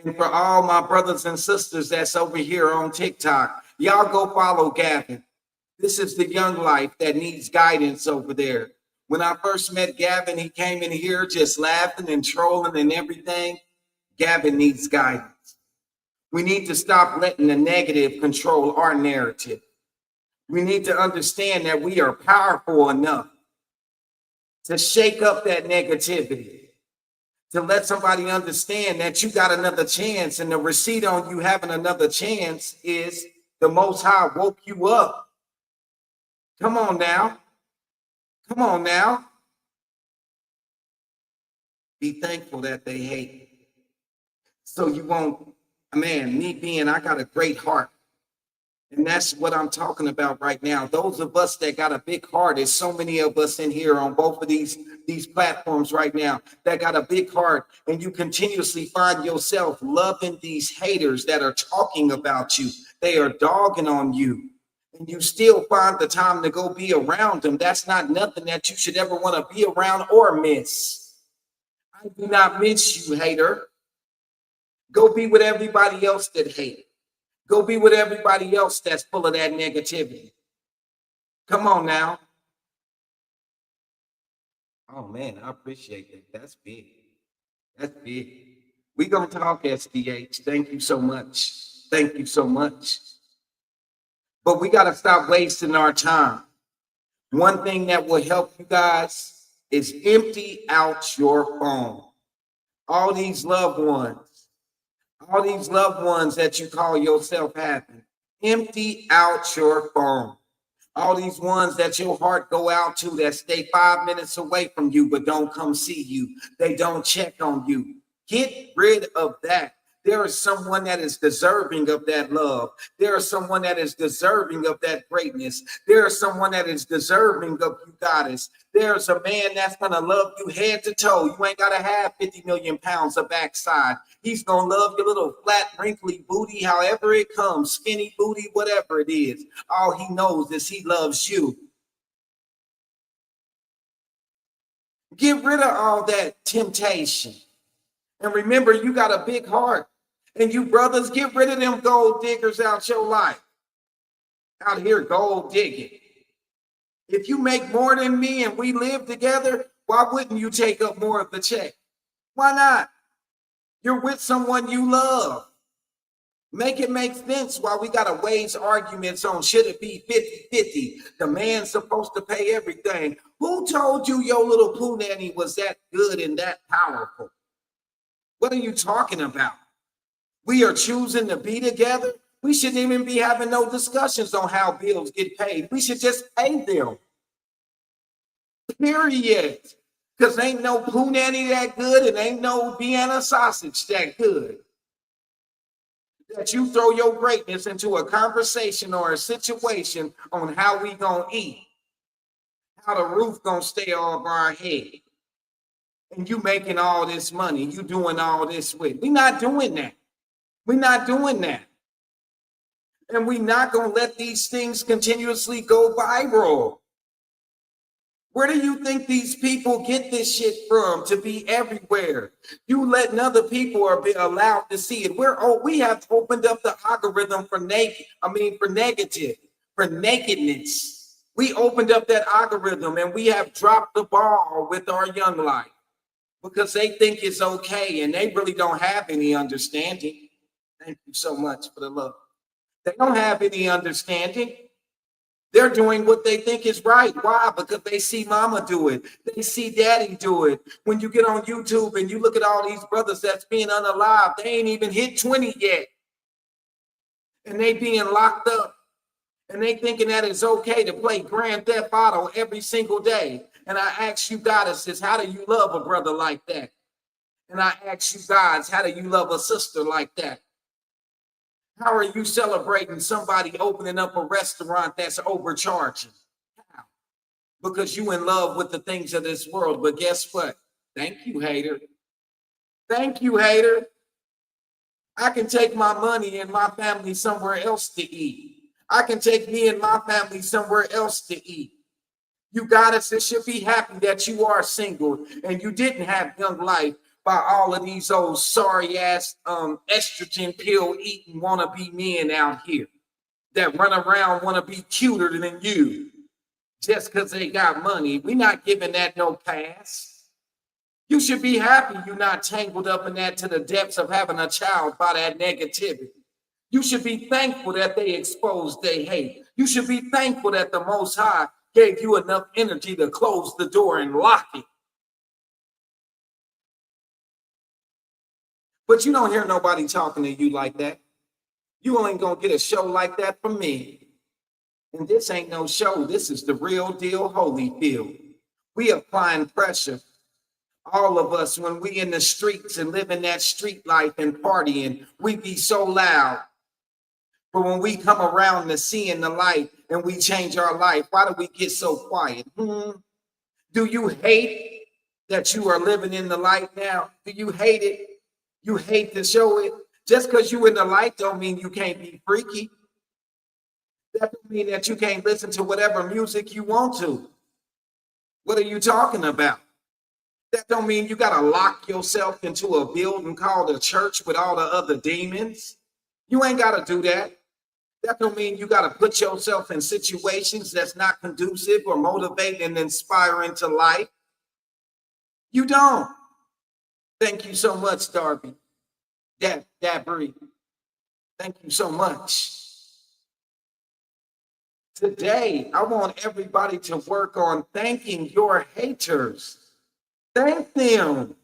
And for all my brothers and sisters that's over here on TikTok, y'all go follow Gavin. This is the young life that needs guidance over there. When I first met Gavin, he came in here just laughing and trolling and everything. Gavin needs guidance. We need to stop letting the negative control our narrative. We need to understand that we are powerful enough to shake up that negativity, to let somebody understand that you got another chance, and the receipt on you having another chance is the Most High woke you up. Come on now. Come on now. Be thankful that they hate. So you won't, man, me being, I got a great heart. And that's what I'm talking about right now. Those of us that got a big heart, there's so many of us in here on both of these platforms right now that got a big heart, and you continuously find yourself loving these haters that are talking about you. They are dogging on you, and you still find the time to go be around them. That's not nothing that you should ever want to be around or miss. I do not miss you, hater. Go be with everybody else that hate. Go be with everybody else that's full of that negativity. Come on now. Oh man, I appreciate that. That's big. That's big. We gonna talk SDH. Thank you so much. Thank you so much. But we gotta stop wasting our time. One thing that will help you guys is empty out your phone. All these loved ones, all these loved ones that you call yourself having, empty out your phone. All these ones that your heart go out to that stay 5 minutes away from you but don't come see you. They don't check on you. Get rid of that. There is someone that is deserving of that love. There is someone that is deserving of that greatness. There is someone that is deserving of you, goddess. There's a man that's going to love you head to toe. You ain't got to have 50 million pounds of backside. He's going to love your little flat, wrinkly booty, however it comes, skinny booty, whatever it is. All he knows is he loves you. Get rid of all that temptation. And remember, you got a big heart. And you brothers, get rid of them gold diggers out your life. Out here gold digging. If you make more than me and we live together, why wouldn't you take up more of the check? Why not? You're with someone you love. Make it make sense while we got to wage arguments on should it be 50-50? The man's supposed to pay everything. Who told you your little poo nanny was that good and that powerful? What are you talking about? We are choosing to be together. We shouldn't even be having no discussions on how bills get paid. We should just pay them. Period. Because ain't no poo nanny that good and ain't no Vienna sausage that good. That you throw your greatness into a conversation or a situation on how we gonna eat, how the roof gonna stay over our head. And you making all this money, you doing all this with. We're not doing that. We're not doing that. And we're not going to let these things continuously go viral. Where do you think these people get this shit from to be everywhere? You letting other people are be allowed to see it. We have opened up the algorithm for negative, for nakedness. We opened up that algorithm and we have dropped the ball with our young life because they think it's okay and they really don't have any understanding. Thank you so much for the love. They don't have any understanding. They're doing what they think is right. Why? Because they see mama do it. They see daddy do it. When you get on YouTube and you look at all these brothers that's being unalive, they ain't even hit 20 yet. And they being locked up. And they thinking that it's okay to play Grand Theft Auto every single day. And I ask you, goddesses, how do you love a brother like that? And I ask you, gods, how do you love a sister like that? How are you celebrating somebody opening up a restaurant that's overcharging? How? Because you in love with the things of this world. But guess what? Thank you, hater. Thank you, hater. I can take my money and my family somewhere else to eat. I can take me and my family somewhere else to eat. You goddesses should be happy that you are single and you didn't have young life by all of these old sorry ass estrogen pill eating wannabe men out here that run around want to be cuter than you just because they got money. We're not giving that no pass. You should be happy you're not tangled up in that to the depths of having a child by that negativity. You should be thankful that they exposed their hate. You should be thankful that the Most High gave you enough energy to close the door and lock it. But you don't hear nobody talking to you like that. You ain't gonna get a show like that from me. And this ain't no show. This is the real deal, Holyfield. We applying pressure. All of us, when we in the streets and living that street life and partying, we be so loud. But when we come around to seeing the light and we change our life, why do we get so quiet? Do you hate that you are living in the light now? Do you hate it? You hate to show it. Just because you in the light don't mean you can't be freaky. That don't mean that you can't listen to whatever music you want to. What are you talking about? That don't mean you got to lock yourself into a building called a church with all the other demons. You ain't got to do that. That don't mean you got to put yourself in situations that's not conducive or motivating and inspiring to life. You don't. Thank you so much, Darby. Dabry. Thank you so much. Today, I want everybody to work on thanking your haters. Thank them.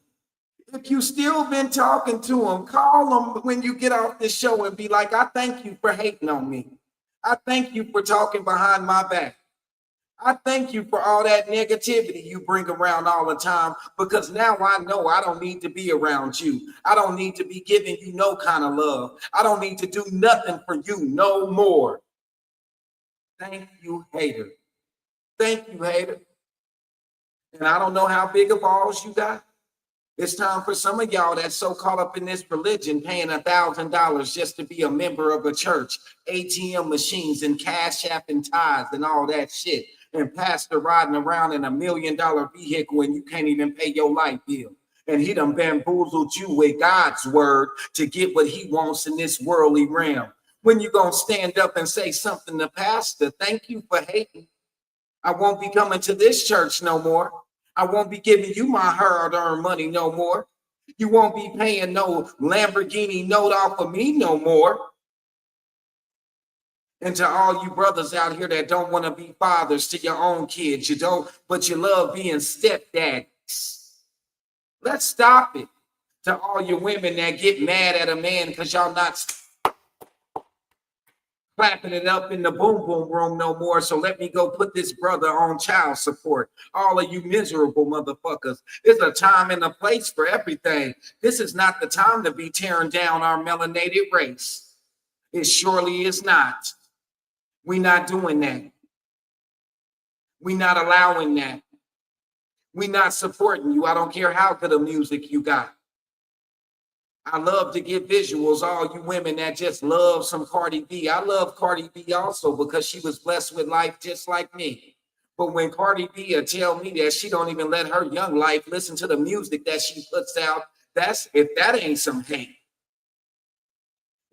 If you still been talking to them, call them when you get off this show and be like, I thank you for hating on me. I thank you for talking behind my back. I thank you for all that negativity you bring around all the time, because now I know I don't need to be around you. I don't need to be giving you no kind of love. I don't need to do nothing for you no more. Thank you, hater. Thank you, hater. And I don't know how big of balls you got. It's time for some of y'all that's so caught up in this religion, paying $1,000 just to be a member of a church, ATM machines and Cash App and tithes and all that shit, and pastor riding around in $1 million vehicle and you can't even pay your light bill. And he done bamboozled you with God's word to get what he wants in this worldly realm. When you gonna stand up and say something to pastor? Thank you for hating. I won't be coming to this church no more. I won't be giving you my hard-earned money no more. You won't be paying no Lamborghini note off of me no more. And to all you brothers out here that don't want to be fathers to your own kids, you don't, but you love being stepdads. Let's stop it. To all you women that get mad at a man because y'all not clapping it up in the boom boom room no more, so let me go put this brother on child support. All of you miserable motherfuckers. There's a time and a place for everything. This is not the time to be tearing down our melanated race. It surely is not. We're not doing that. We're not allowing that. We're not supporting you. I don't care how good of music you got. I love to get visuals, all you women that just love some Cardi B. I love Cardi B also because she was blessed with life just like me. But when Cardi B tell me that she don't even let her young life listen to the music that she puts out, that's if that ain't some hate.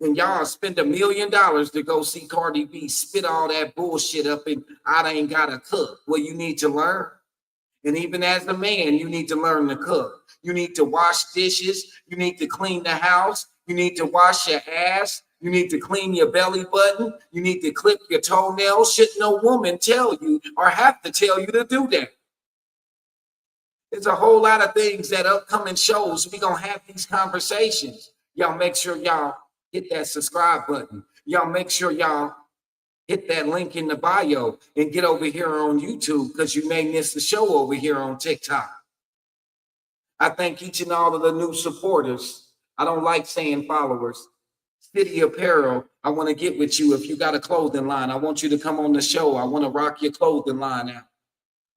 And y'all spend $1 million to go see Cardi B spit all that bullshit up and I ain't gotta cook. Well, you need to learn. And even as a man, you need to learn to cook. You need to wash dishes. You need to clean the house. You need to wash your ass. You need to clean your belly button. You need to clip your toenails. Should no woman tell you or have to tell you to do that? There's a whole lot of things that upcoming shows. We're going to have these conversations. Y'all make sure y'all hit that subscribe button. Y'all make sure y'all hit that link in the bio and get over here on YouTube because you may miss the show over here on TikTok. I thank each and all of the new supporters. I don't like saying followers. City Apparel, I want to get with you. If you got a clothing line, I want you to come on the show. I want to rock your clothing line out.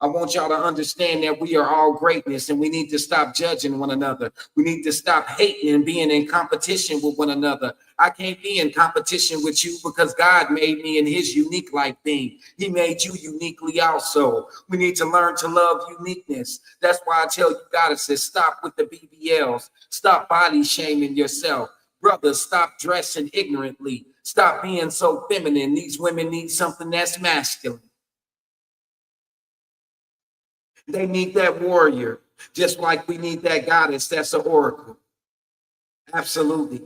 I want y'all to understand that we are all greatness and we need to stop judging one another. We need to stop hating and being in competition with one another. I can't be in competition with you because God made me in his unique like being. He made you uniquely also. We need to learn to love uniqueness. That's why I tell you, goddesses, stop with the BBLs. Stop body shaming yourself. Brothers, stop dressing ignorantly. Stop being so feminine. These women need something that's masculine. They need that warrior, just like we need that goddess that's an oracle. Absolutely.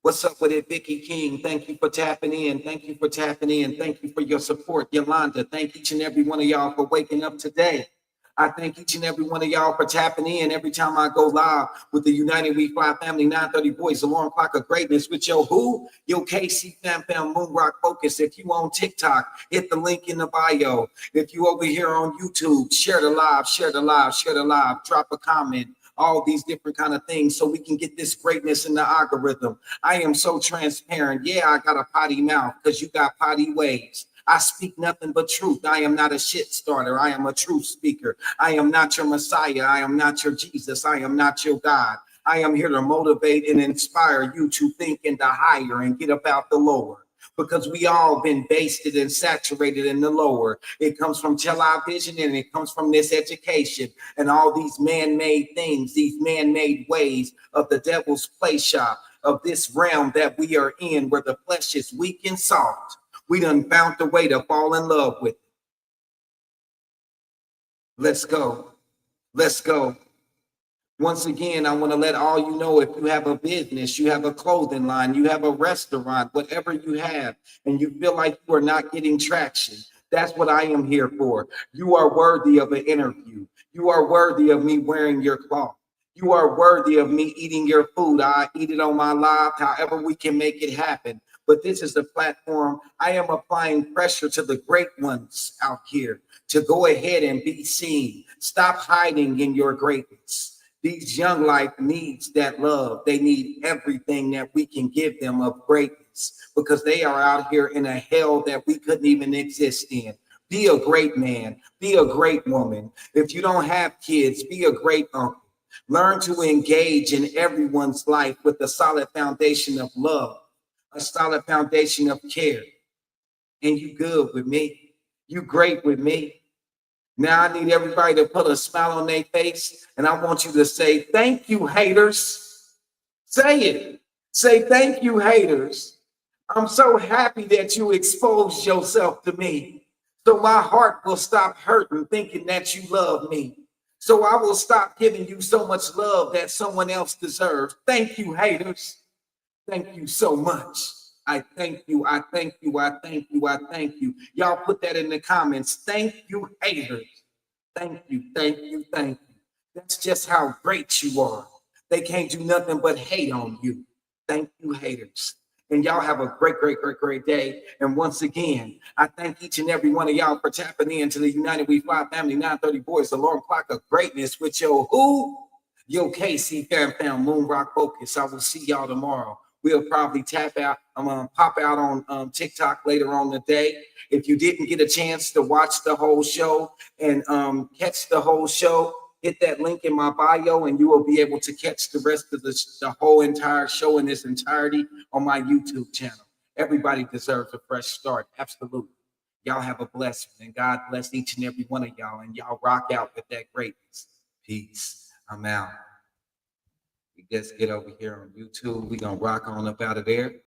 What's up with it, Vicky King? Thank you for tapping in. Thank you for tapping in. Thank you for your support. Yolanda, thank each and every one of y'all for waking up today. I thank each and every one of y'all for tapping in every time I go live with the United We Fly Family 930 Boys, Alarm Clock of Greatness with your who? Your KC Fam Moon Rock Focus. If you on TikTok, hit the link in the bio. If you over here on YouTube, share the live, share the live, share the live, drop a comment, all these different kind of things so we can get this greatness in the algorithm. I am so transparent. Yeah, I got a potty mouth because you got potty ways. I speak nothing but truth. I am not a shit starter. I am a truth speaker. I am not your Messiah. I am not your Jesus. I am not your God. I am here to motivate and inspire you to think in the higher and get about the lower. Because we all been basted and saturated in the lower. It comes from television and it comes from this education and all these man-made things, these man-made ways of the devil's play shop of this realm that we are in where the flesh is weak and soft. We done found a way to fall in love with it. Let's go. Let's go. Once again, I want to let all you know, if you have a business, you have a clothing line, you have a restaurant, whatever you have, and you feel like you are not getting traction, that's what I am here for. You are worthy of an interview. You are worthy of me wearing your cloth. You are worthy of me eating your food. I eat it on my live, however we can make it happen. But this is the platform. I am applying pressure to the great ones out here to go ahead and be seen. Stop hiding in your greatness. These young life needs that love. They need everything that we can give them of greatness, because they are out here in a hell that we couldn't even exist in. Be a great man. Be a great woman. If you don't have kids, be a great uncle. Learn to engage in everyone's life with a solid foundation of love, a solid foundation of care. And you good with me. You great with me. Now I need everybody to put a smile on their face, and I want you to say, thank you, haters. Say it. Say, thank you, haters. I'm so happy that you exposed yourself to me. So my heart will stop hurting thinking that you love me. So I will stop giving you so much love that someone else deserves. Thank you, haters. Thank you so much. I thank you. I thank you. I thank you. I thank you. Y'all put that in the comments. Thank you, haters. Thank you. Thank you. Thank you. That's just how great you are. They can't do nothing but hate on you. Thank you, haters. And y'all have a great, great, great, great day. And once again, I thank each and every one of y'all for tapping into the United We Fly Family 930 Boys Alarm Clock of Greatness with your who? Yo, KC Fam Moon Rock Focus. I will see y'all tomorrow. We'll probably tap out. I'm gonna pop out on TikTok later on today. If you didn't get a chance to watch the whole show and catch the whole show, hit that link in my bio, and you will be able to catch the rest of the whole entire show in its entirety on my YouTube channel. Everybody deserves a fresh start. Absolutely. Y'all have a blessing, and God bless each and every one of y'all, and y'all rock out with that greatness. Peace. I'm out. We just get over here on YouTube. We're gonna rock on up out of there.